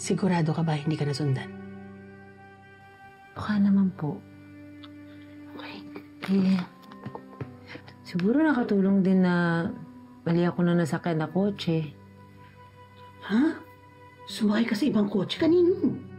Sigurado ka ba hindi ka nasundan? Baka naman po. Okay. Siguro nakatulong din na mali ako na nasakyan na kotse. Ha? Sumakay ka sa ibang kotse? Kanino?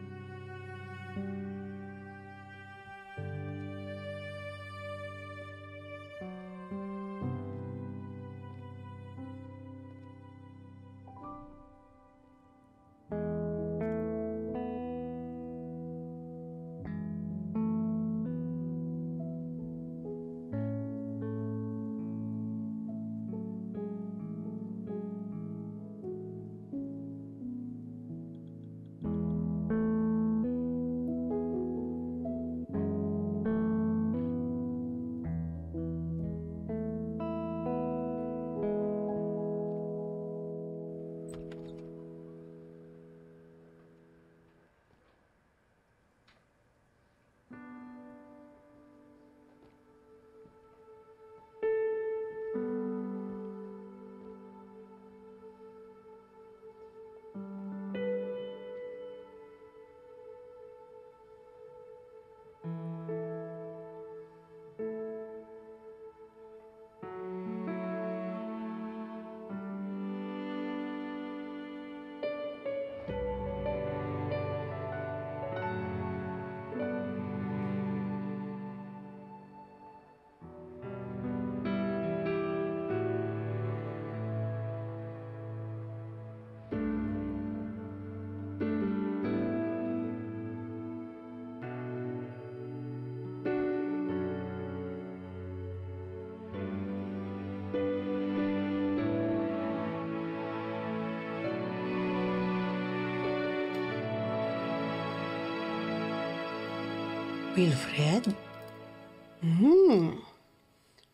Wilfred?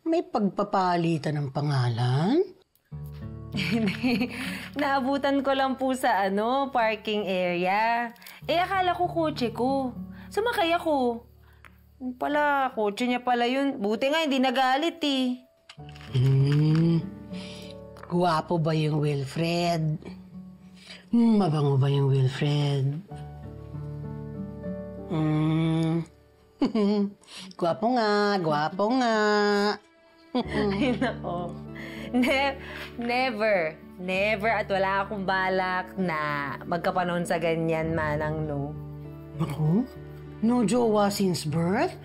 May pagpapalitan ng pangalan? Naabutan ko lang po sa parking area. Akala ko kotse ko. Sumakay ako. Pala, kotse niya pala yun. Buti nga, hindi nagalit eh. Guwapo ba yung Wilfred? Mabango ba yung Wilfred? Gwapo nga, gwapo nga. Ay, nako. Never at wala akong balak na magkapanahon sa ganyan, manang no. Ako? No jowa since birth?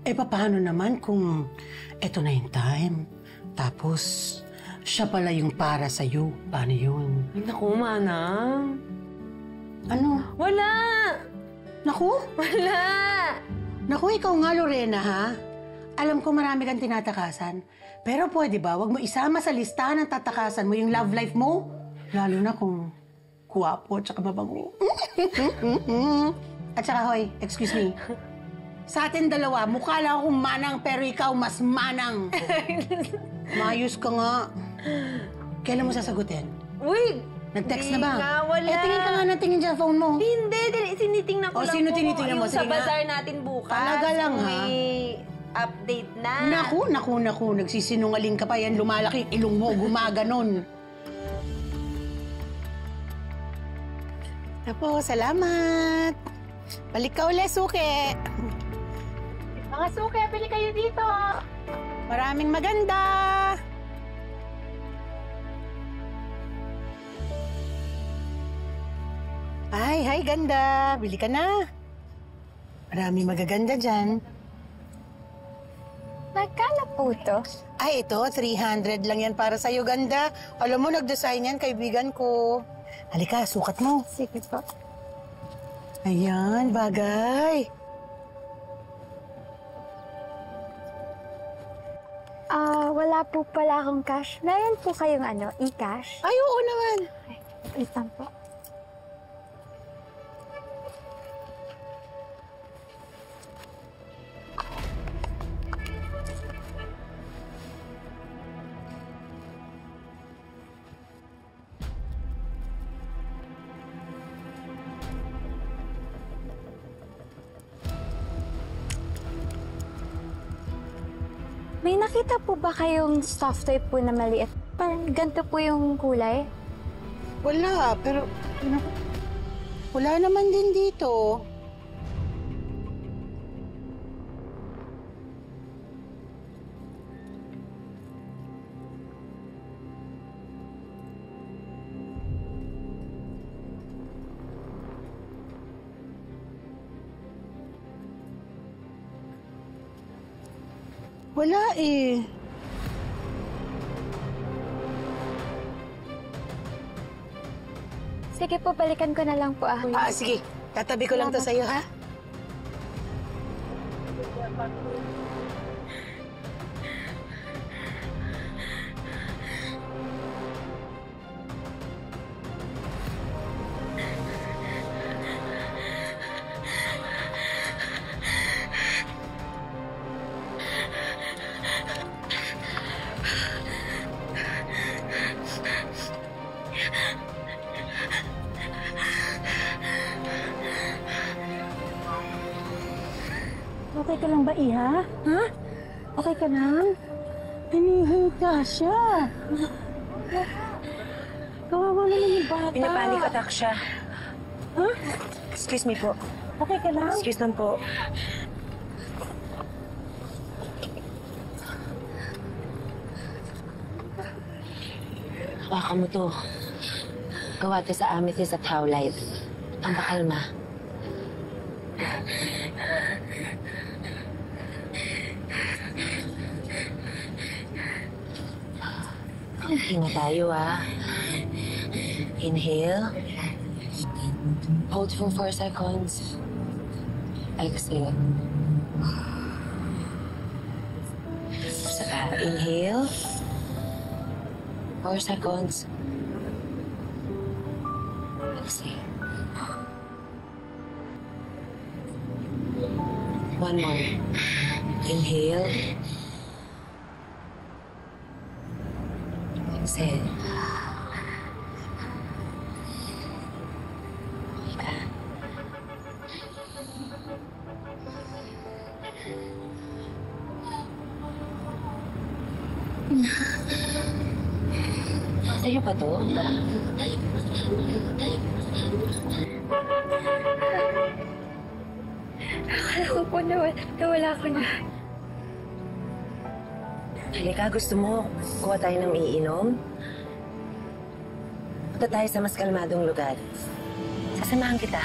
Paano naman kung eto na yung time? Tapos, siya pala yung para sa'yo. Paano yun? Ay, naku, manang. Ano? Wala! Naku? Wala! Naku, ikaw nga, Lorena, ha? Alam ko marami kang tinatakasan. Pero pwede ba, wag mo isama sa listahan ng tatakasan mo yung love life mo? Lalo na kung kuwapo at saka mabango. At saka, hoy, excuse me. Sa atin dalawa, mukha lang akong manang pero ikaw mas manang. Maayos ka nga. Kailan mo sasagutin? Uy! Nag-text na ba? Nga, wala. Tingin ka nga ng tingin dyan phone mo. Hindi, sinitingnan ko lang sino po. tinitingnan mo? Yung sa Sige nga. bazaar natin bukas. Talaga lang, ha? May update na. Naku. Nagsisinungaling ka pa yan. Lumalaki ilong mo, gumaganon. Apo, salamat. Balik ka ulit, suke. Mga suke, pili kayo dito. Maraming maganda. Ay, hi, ganda. Bili ka na. Maraming magaganda dyan. Magkano po to? Ay, ito, 300 lang yan para sa'yo, ganda. Alam mo, nag-design yan, kaibigan ko. Halika, sukat mo. Sige po. Ayan, bagay. Wala po pala akong cash. Meron po kayong e-cash? Ay, oo naman. Ay, wait lang po. May nakita po ba kayong soft toy po na maliit? Parang ganito po yung kulay? Wala, pero... Wala naman din dito. Wala eh. Sige po, balikan ko na lang po Sige. Tatabi ko lang to sa'yo, ha? Okay ka lang ba, Iha? Ha? Okay ka lang? Hinihinga siya. Kawawa naman yung bata. Pinapanic attack siya. Ha? Excuse me po. Okay ka lang? Excuse lang po. Hawakan mo to. Gawa to sa amethyst at howlite. Ang bakalma. Hinga tayo, Inhale. Hold for 4 seconds. Exhale. Saka, inhale. 4 seconds. Exhale. One more. Inhale. Exhale. Sa'yo ba to? Akala ko po nawala ko na. Halika, gusto mo kuha tayo ng iinom? Punta tayo sa mas kalmadong lugar. Sasamahan kita.